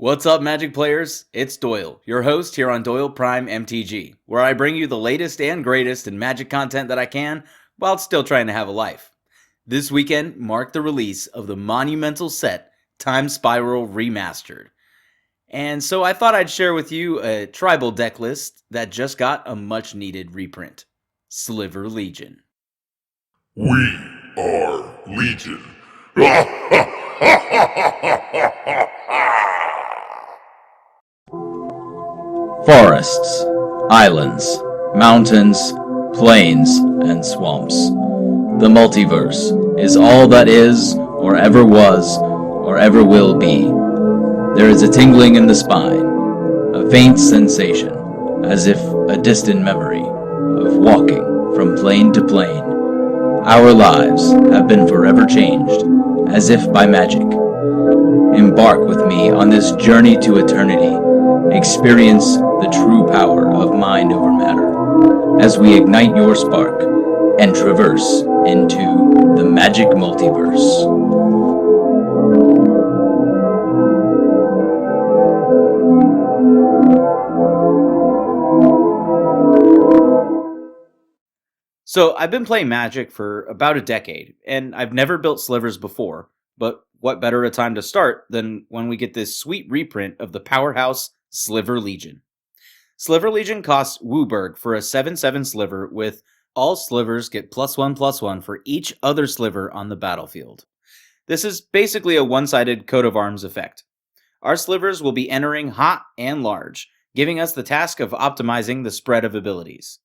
What's up, Magic players? It's Doyle, your host here on DoylePrimeMTG, where I bring you the latest and greatest in Magic content that I can, while still trying to have a life. This weekend marked the release of the monumental set, Time Spiral Remastered. And so I thought I'd share with you a tribal deck list that just got a much-needed reprint. Sliver Legion. We are Legion. Forests, islands, mountains, plains, and swamps. The multiverse is all that is, or ever was, or ever will be. There is a tingling in the spine, a faint sensation, as if a distant memory of walking from plane to plane. Our lives have been forever changed, as if by magic. Embark with me on this journey to eternity. Experience the true power of mind over matter as we ignite your spark and traverse into the magic multiverse. So I've been playing Magic for about a decade, and I've never built slivers before, but what better a time to start than when we get this sweet reprint of the powerhouse Sliver Legion. Sliver Legion costs Wooburg for a 7/7 sliver with all slivers get +1/+1 for each other sliver on the battlefield. This is basically a one-sided coat of arms effect. Our slivers will be entering hot and large, giving us the task of optimizing the spread of abilities.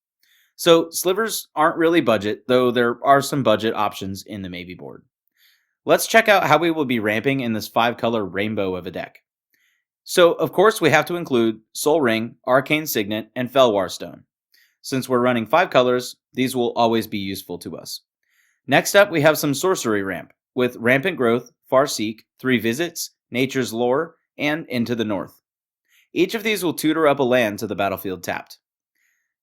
So slivers aren't really budget, though there are some budget options in the maybe board. Let's check out how we will be ramping in this 5-color rainbow of a deck. So, of course, we have to include Soul Ring, Arcane Signet, and Felwar Stone. Since we're running 5 colors, these will always be useful to us. Next up, we have some sorcery ramp, with Rampant Growth, Farseek, 3 Visits, Nature's Lore, and Into the North. Each of these will tutor up a land to the battlefield tapped.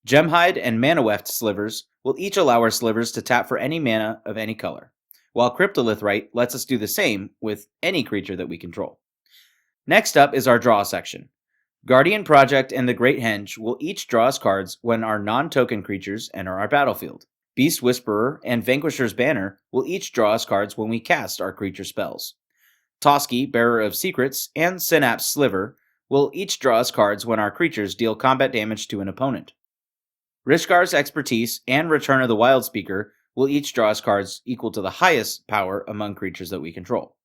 Gemhide and Mana Weft slivers will each allow our slivers to tap for any mana of any color, while Cryptolith Rite lets us do the same with any creature that we control. Next up is our draw section. Guardian Project and the Great Henge will each draw us cards when our non-token creatures enter our battlefield. Beast Whisperer and Vanquisher's Banner will each draw us cards when we cast our creature spells. Toski, Bearer of Secrets, and Synapse Sliver will each draw us cards when our creatures deal combat damage to an opponent. Rishkar's Expertise and Return of the Wild Speaker will each draw us cards equal to the highest power among creatures that we control,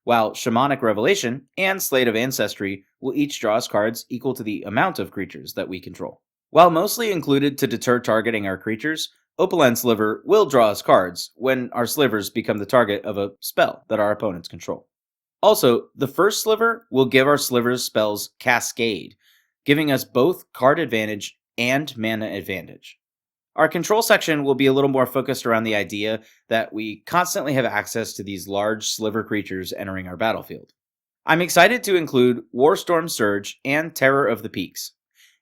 while Shamanic Revelation and Slate of Ancestry will each draw us cards equal to the amount of creatures that we control. While mostly included to deter targeting our creatures, Opaline Sliver will draw us cards when our slivers become the target of a spell that our opponents control. Also, the first sliver will give our slivers spells Cascade, giving us both card advantage and mana advantage. Our control section will be a little more focused around the idea that we constantly have access to these large sliver creatures entering our battlefield. I'm excited to include Warstorm Surge and Terror of the Peaks.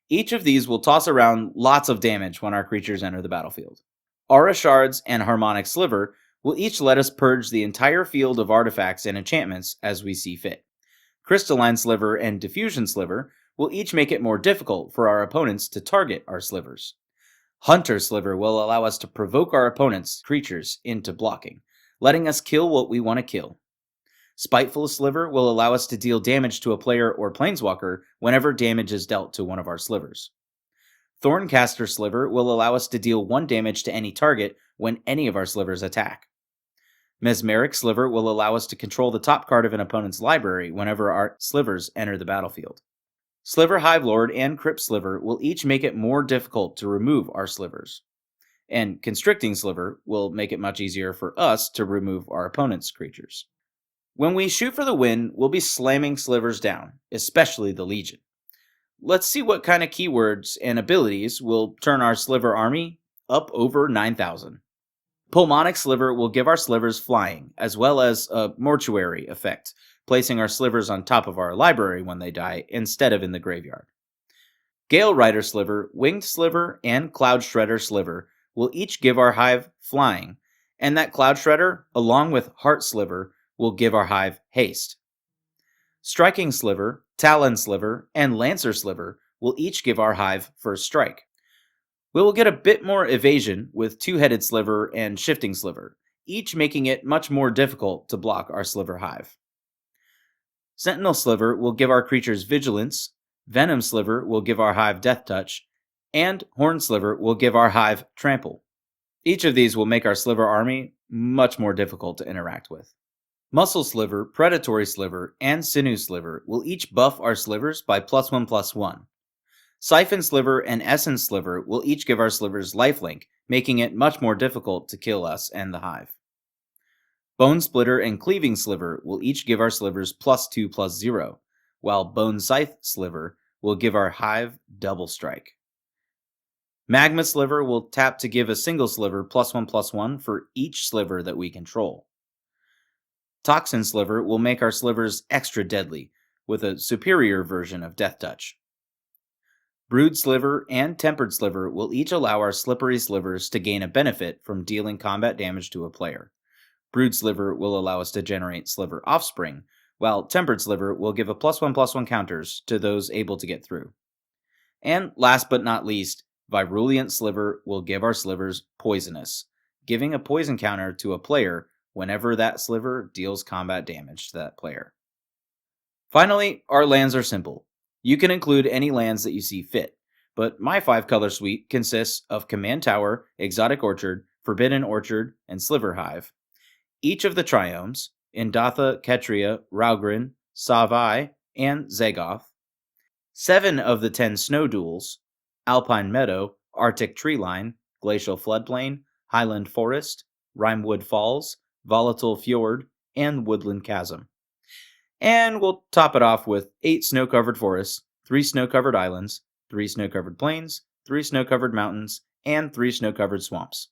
Each of these will toss around lots of damage when our creatures enter the battlefield. Aura Shards and Harmonic Sliver will each let us purge the entire field of artifacts and enchantments as we see fit. Crystalline Sliver and Diffusion Sliver will each make it more difficult for our opponents to target our slivers. Hunter Sliver will allow us to provoke our opponent's creatures into blocking, letting us kill what we want to kill. Spiteful Sliver will allow us to deal damage to a player or planeswalker whenever damage is dealt to one of our slivers. Thorncaster Sliver will allow us to deal 1 damage to any target when any of our slivers attack. Mesmeric Sliver will allow us to control the top card of an opponent's library whenever our slivers enter the battlefield. Sliver Hive Lord and Crypt Sliver will each make it more difficult to remove our slivers. And Constricting Sliver will make it much easier for us to remove our opponent's creatures. When we shoot for the win, we'll be slamming slivers down, especially the Legion. Let's see what kind of keywords and abilities will turn our sliver army up over 9,000. Pulmonic Sliver will give our slivers flying, as well as a mortuary effect, placing our slivers on top of our library when they die instead of in the graveyard. Gale Rider Sliver, Winged Sliver, and Cloud Shredder Sliver will each give our hive flying, and that Cloud Shredder, along with Heart Sliver, will give our hive haste. Striking Sliver, Talon Sliver, and Lancer Sliver will each give our hive first strike. We will get a bit more evasion with Two-Headed Sliver and Shifting Sliver, each making it much more difficult to block our Sliver hive. Sentinel Sliver will give our creatures Vigilance, Venom Sliver will give our hive Death Touch, and Horn Sliver will give our hive Trample. Each of these will make our Sliver army much more difficult to interact with. Muscle Sliver, Predatory Sliver, and Sinew Sliver will each buff our Slivers by +1/+1. Siphon Sliver and Essence Sliver will each give our Slivers lifelink, making it much more difficult to kill us and the hive. Bone Splitter and Cleaving Sliver will each give our Slivers +2/+0, while Bone Scythe Sliver will give our hive double strike. Magma Sliver will tap to give a single Sliver +1/+1 for each Sliver that we control. Toxin Sliver will make our Slivers extra deadly, with a superior version of Death Touch. Brood Sliver and Tempered Sliver will each allow our Slippery Slivers to gain a benefit from dealing combat damage to a player. Brood Sliver will allow us to generate Sliver Offspring, while Tempered Sliver will give a +1/+1 counters to those able to get through. And last but not least, Virulent Sliver will give our Slivers Poisonous, giving a poison counter to a player whenever that Sliver deals combat damage to that player. Finally, our lands are simple. You can include any lands that you see fit, but my 5-color suite consists of Command Tower, Exotic Orchard, Forbidden Orchard, and Sliver Hive. Each of the triomes, Indatha, Ketria, Raugrin, Savai, and Zagoth. 7 of the 10 snow duels, Alpine Meadow, Arctic Treeline, Glacial Floodplain, Highland Forest, Rimewood Falls, Volatile Fjord, and Woodland Chasm. And we'll top it off with 8 snow-covered forests, 3 snow-covered islands, 3 snow-covered plains, 3 snow-covered mountains, and 3 snow-covered swamps.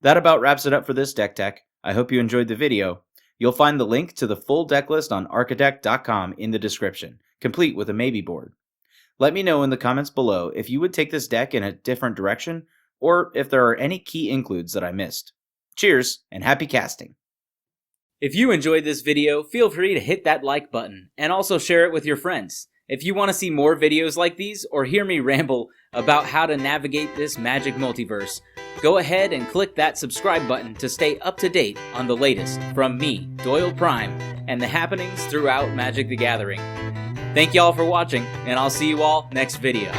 That about wraps it up for this deck tech. I hope you enjoyed the video. You'll find the link to the full deck list on architect.com in the description, complete with a maybe board. Let me know in the comments below if you would take this deck in a different direction, or if there are any key includes that I missed. Cheers, and happy casting! If you enjoyed this video, feel free to hit that like button, and also share it with your friends. If you want to see more videos like these, or hear me ramble about how to navigate this Magic multiverse, go ahead and click that subscribe button to stay up to date on the latest from me, Doyle Prime, and the happenings throughout Magic the Gathering. Thank y'all for watching, and I'll see you all next video.